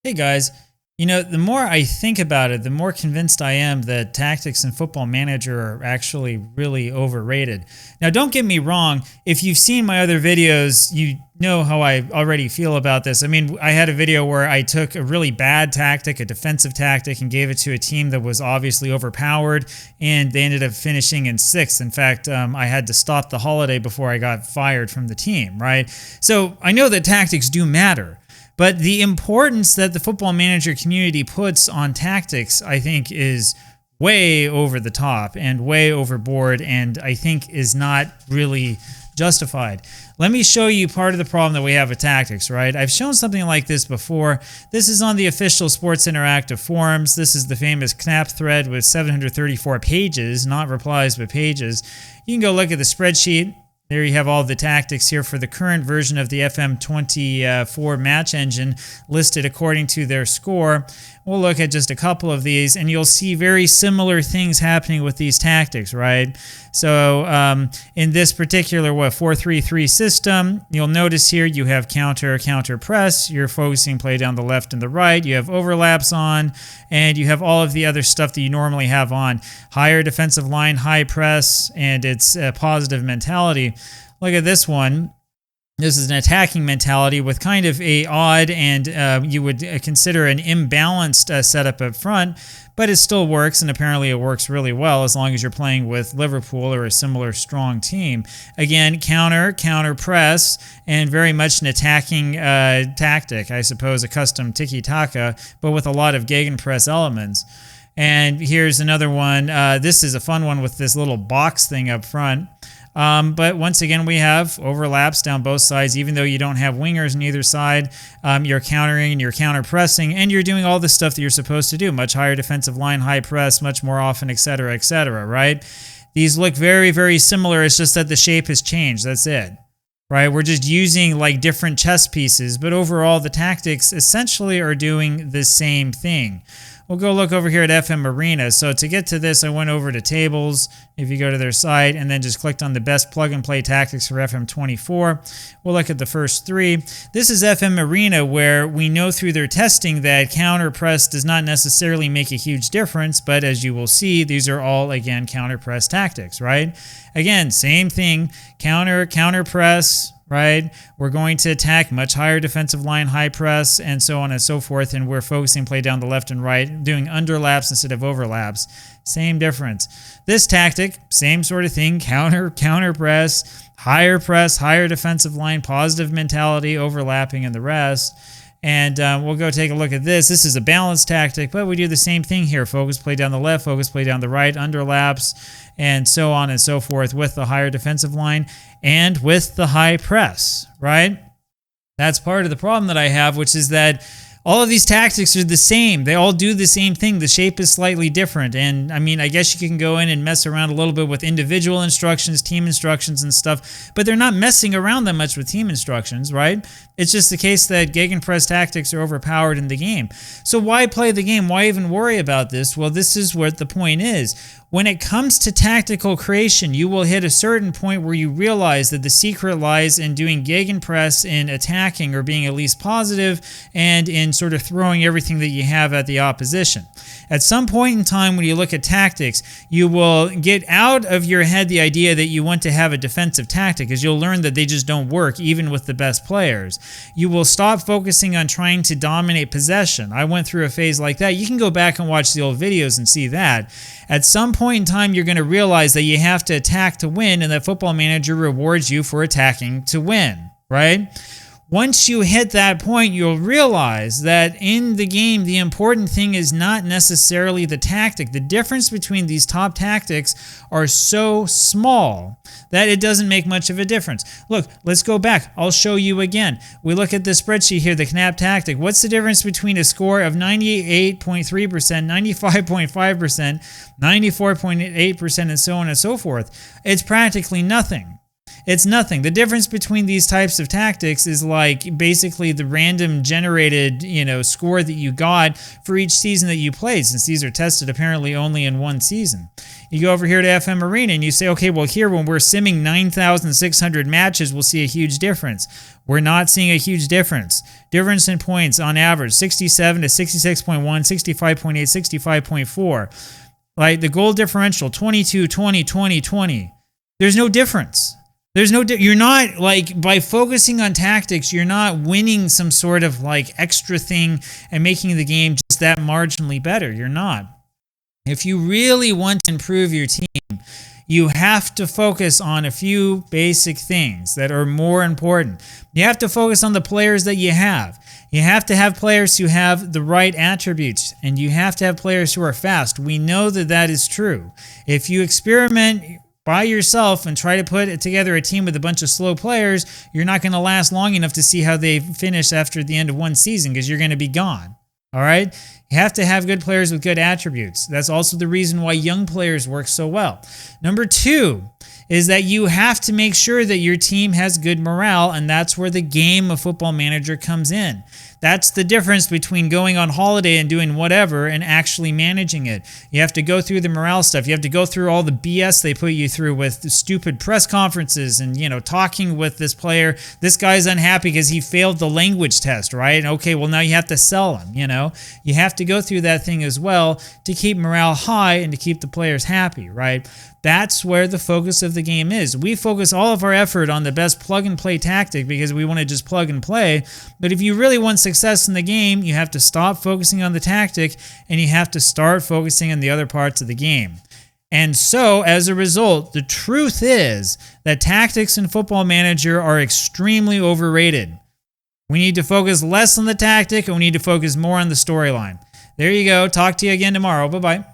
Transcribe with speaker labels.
Speaker 1: Hey guys, the more I think about it, the more convinced I am that Tactics and Football Manager are actually really overrated. Now, don't get me wrong, if you've seen my other videos, you know how I already feel about this. I mean, I had a video where I took a really bad tactic, a defensive tactic, and gave it to a team that was obviously overpowered, and they ended up finishing in 6th. In fact, I had to stop the holiday before I got fired from the team, right? So I know that tactics do matter. But the importance that the Football Manager community puts on tactics, I think, is way over the top and way overboard, and I think is not really justified. Let me show you part of the problem that we have with tactics, right? I've shown something like this before. This is on the official Sports Interactive forums. This is the famous Knap thread with 734 pages, not replies, but pages. You can go look at the spreadsheet. There you have all the tactics here for the current version of the FM24 match engine listed according to their score. We'll look at just a couple of these, and you'll see very similar things happening with these tactics, right? So in this particular 4-3-3 system, you'll notice here you have counter press. You're focusing play down the left and the right. You have overlaps on, and you have all of the other stuff that you normally have on. Higher defensive line, high press, and it's a positive mentality. Look at this one. This is an attacking mentality with kind of a odd and you would consider an imbalanced setup up front, but it still works, and apparently it works really well as long as you're playing with Liverpool or a similar strong team. Again, counter press, and very much an attacking tactic, I suppose, a custom tiki-taka, but with a lot of Gegenpress elements. And here's another one. This is a fun one with this little box thing up front. But once again, we have overlaps down both sides. Even though you don't have wingers on either side, you're countering and you're counter-pressing, and you're doing all the stuff that you're supposed to do. Much higher defensive line, high press, much more often, etc., right? These look very, very similar. It's just that the shape has changed. That's it, right? We're just using like different chess pieces, but overall, the tactics essentially are doing the same thing. We'll go look over here at FM Arena. So to get to this, I went over to tables, if you go to their site, and then just clicked on the best plug-and-play tactics for FM24. We'll look at the first 3. This is FM Arena, where we know through their testing that counter press does not necessarily make a huge difference, but as you will see, these are all, again, counter press tactics, right? Again, same thing, counter press, right? We're going to attack much higher defensive line, high press, and so on and so forth, and we're focusing play down the left and right, doing underlaps instead of overlaps. Same difference. This tactic, same sort of thing, counter press, higher defensive line, positive mentality, overlapping, and the rest. And we'll go take a look at this. This is a balanced tactic, but we do the same thing here. Focus play down the left, focus play down the right, underlaps, and so on and so forth with the higher defensive line and with the high press, right? That's part of the problem that I have, which is that all of these tactics are the same. They all do the same thing. The shape is slightly different. And I mean, I guess you can go in and mess around a little bit with individual instructions, team instructions and stuff, but they're not messing around that much with team instructions, right? It's just the case that Gegenpress tactics are overpowered in the game. So why play the game? Why even worry about this? Well, this is what the point is. When it comes to tactical creation, you will hit a certain point where you realize that the secret lies in doing Gegenpress, in attacking or being at least positive, and in sort of throwing everything that you have at the opposition. At some point in time when you look at tactics, you will get out of your head the idea that you want to have a defensive tactic, because you'll learn that they just don't work even with the best players. You will stop focusing on trying to dominate possession. I went through a phase like that. You can go back and watch the old videos and see that. At some point in time, you're going to realize that you have to attack to win, and that Football Manager rewards you for attacking to win, right? Once you hit that point, you'll realize that in the game, the important thing is not necessarily the tactic. The difference between these top tactics are so small that it doesn't make much of a difference. Look, let's go back. I'll show you again. We look at the spreadsheet here, the Knap tactic. What's the difference between a score of 98.3%, 95.5%, 94.8%, and so on and so forth? It's practically nothing. It's nothing. The difference between these types of tactics is like basically the random generated, score that you got for each season that you played, since these are tested apparently only in one season. You go over here to FM Arena and you say, okay, well here when we're simming 9,600 matches, we'll see a huge difference. We're not seeing a huge difference. Difference in points on average, 67 to 66.1, 65.8, 65.4. Like the goal differential, 22, 20, 20, 20. There's no difference. You're not, like, by focusing on tactics, you're not winning some sort of like extra thing and making the game just that marginally better. You're not. If you really want to improve your team, you have to focus on a few basic things that are more important. You have to focus on the players that you have. You have to have players who have the right attributes, and you have to have players who are fast. We know that that is true. If you experiment by yourself and try to put together a team with a bunch of slow players, you're not going to last long enough to see how they finish after the end of one season because you're going to be gone. All right? You have to have good players with good attributes. That's also the reason why young players work so well. Number 2 is that you have to make sure that your team has good morale, and that's where the game of Football Manager comes in. That's the difference between going on holiday and doing whatever and actually managing it. You have to go through the morale stuff. You have to go through all the BS they put you through with the stupid press conferences and, you know, talking with this player. This guy's unhappy because he failed the language test, right? Okay, well, now you have to sell him, you know? You have to go through that thing as well to keep morale high and to keep the players happy, right? That's where the focus of the game is. We focus all of our effort on the best plug-and-play tactic because we want to just plug and play. But if you really want success in the game, you have to stop focusing on the tactic and you have to start focusing on the other parts of the game. And so, as a result, the truth is that tactics in Football Manager are extremely overrated. We need to focus less on the tactic and we need to focus more on the storyline. There you go. Talk to you again tomorrow. Bye-bye.